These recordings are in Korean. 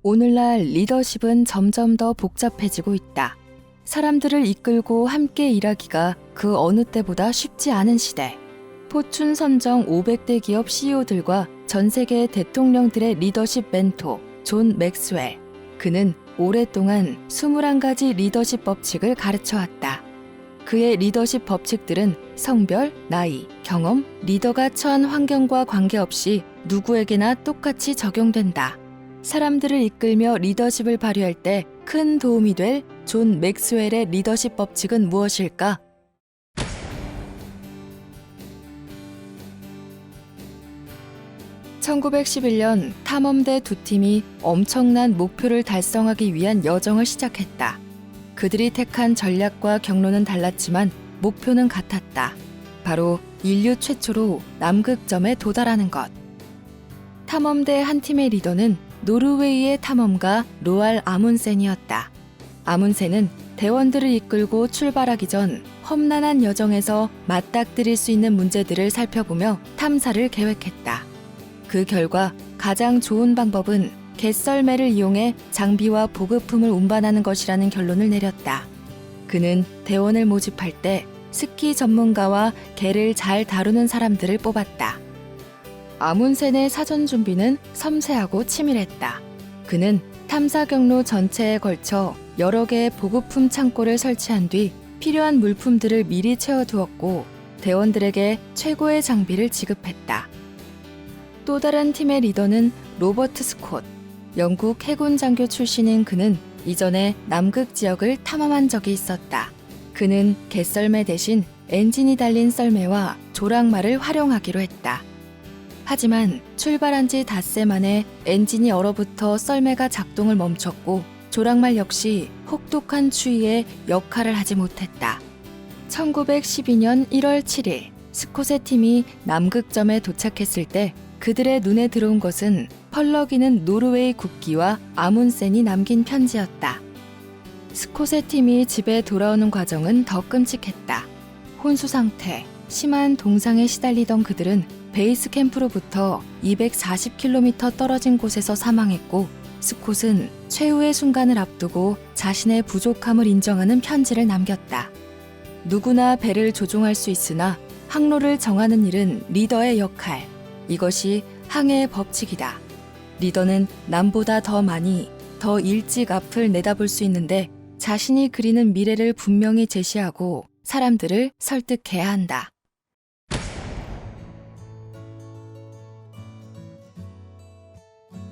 오늘날 리더십은 점점 더 복잡해지고 있다. 사람들을 이끌고 함께 일하기가 그 어느 때보다 쉽지 않은 시대. 포춘 선정 500대 기업 CEO들과 전 세계 대통령들의 리더십 멘토 존 맥스웰. 그는 오랫동안 21가지 리더십 법칙을 가르쳐왔다. 그의 리더십 법칙들은 성별, 나이, 경험, 리더가 처한 환경과 관계없이 누구에게나 똑같이 적용된다. 사람들을 이끌며 리더십을 발휘할 때 큰 도움이 될 존 맥스웰의 리더십 법칙은 무엇일까? (1911년) 탐험대 두 팀이 엄청난 목표를 달성하기 위한 여정을 시작했다. 그들이 택한 전략과 경로는 달랐지만 목표는 같았다. 바로 인류 최초로 남극점에 도달하는 것. 탐험대 한 팀의 리더는 노르웨이의 탐험가 로알 아문센이었다. 아문센은 대원들을 이끌고 출발하기 전 험난한 여정에서 맞닥뜨릴 수 있는 문제들을 살펴보며 탐사를 계획했다. 그 결과 가장 좋은 방법은 갯썰매를 이용해 장비와 보급품을 운반하는 것이라는 결론을 내렸다. 그는 대원을 모집할 때 스키 전문가와 개를 잘 다루는 사람들을 뽑았다. 아문센의 사전 준비는 섬세하고 치밀했다. 그는 탐사 경로 전체에 걸쳐 여러 개의 보급품 창고를 설치한 뒤 필요한 물품들을 미리 채워두었고 대원들에게 최고의 장비를 지급했다. 또 다른 팀의 리더는 로버트 스콧. 영국 해군 장교 출신인 그는 이전에 남극 지역을 탐험한 적이 있었다. 그는 갯썰매 대신 엔진이 달린 썰매와 조랑말을 활용하기로 했다. 하지만 출발한 지 닷새 만에 엔진이 얼어붙어 썰매가 작동을 멈췄고 조랑말 역시 혹독한 추위에 역할을 하지 못했다. 1912년 1월 7일 스콧의 팀이 남극점에 도착했을 때 그들의 눈에 들어온 것은 펄럭이는 노르웨이 국기와 아문센이 남긴 편지였다. 스콧의 팀이 집에 돌아오는 과정은 더 끔찍했다. 혼수 상태, 심한 동상에 시달리던 그들은 베이스 캠프로부터 240km 떨어진 곳에서 사망했고 스콧은 최후의 순간을 앞두고 자신의 부족함을 인정하는 편지를 남겼다. 누구나 배를 조종할 수 있으나 항로를 정하는 일은 리더의 역할. 이것이 항해의 법칙이다. 리더는 남보다 더 많이, 더 일찍 앞을 내다볼 수 있는데 자신이 그리는 미래를 분명히 제시하고 사람들을 설득해야 한다.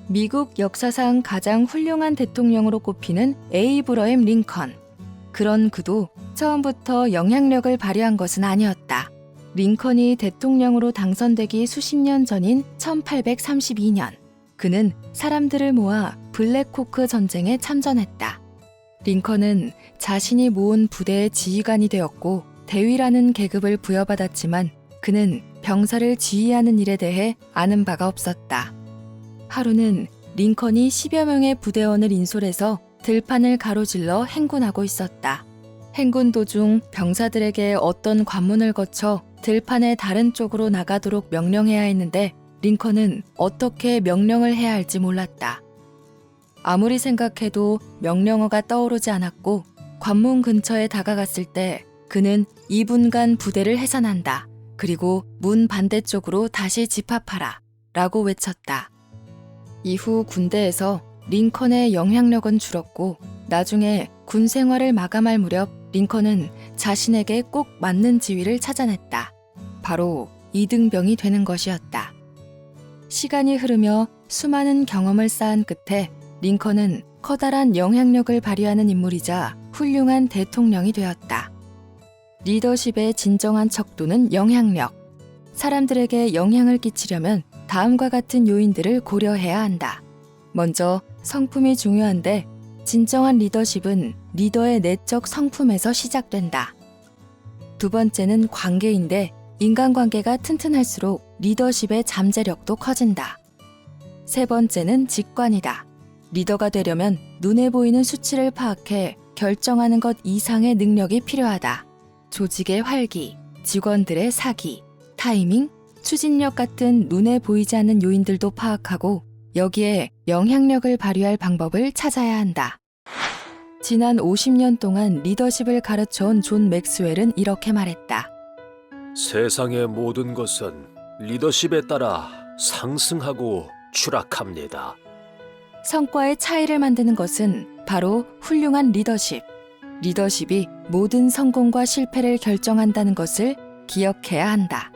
미국 역사상 가장 훌륭한 대통령으로 꼽히는 에이브러햄 링컨. 그런 그도 처음부터 영향력을 발휘한 것은 아니었다. 링컨이 대통령으로 당선되기 수십 년 전인 1832년, 그는 사람들을 모아 블랙호크 전쟁에 참전했다. 링컨은 자신이 모은 부대의 지휘관이 되었고 대위라는 계급을 부여받았지만 그는 병사를 지휘하는 일에 대해 아는 바가 없었다. 하루는 링컨이 10여 명의 부대원을 인솔해서 들판을 가로질러 행군하고 있었다. 행군 도중 병사들에게 어떤 관문을 거쳐 들판의 다른 쪽으로 나가도록 명령해야 했는데 링컨은 어떻게 명령을 해야 할지 몰랐다. 아무리 생각해도 명령어가 떠오르지 않았고 관문 근처에 다가갔을 때 그는 2분간 부대를 해산한다. 그리고 문 반대쪽으로 다시 집합하라 라고 외쳤다. 이후 군대에서 링컨의 영향력은 줄었고 나중에 군 생활을 마감할 무렵 링컨은 자신에게 꼭 맞는 지위를 찾아냈다. 바로 이등병이 되는 것이었다. 시간이 흐르며 수많은 경험을 쌓은 끝에 링컨은 커다란 영향력을 발휘하는 인물이자 훌륭한 대통령이 되었다. 리더십의 진정한 척도는 영향력. 사람들에게 영향을 끼치려면 다음과 같은 요인들을 고려해야 한다. 먼저 성품이 중요한데 진정한 리더십은 리더의 내적 성품에서 시작된다. 두 번째는 관계인데 인간관계가 튼튼할수록 리더십의 잠재력도 커진다. 세 번째는 직관이다. 리더가 되려면 눈에 보이는 수치를 파악해 결정하는 것 이상의 능력이 필요하다. 조직의 활기, 직원들의 사기, 타이밍, 추진력 같은 눈에 보이지 않는 요인들도 파악하고 여기에 영향력을 발휘할 방법을 찾아야 한다. 지난 50년 동안 리더십을 가르쳐온 존 맥스웰은 이렇게 말했다. 세상의 모든 것은 리더십에 따라 상승하고 추락합니다. 성과의 차이를 만드는 것은 바로 훌륭한 리더십. 리더십이 모든 성공과 실패를 결정한다는 것을 기억해야 한다.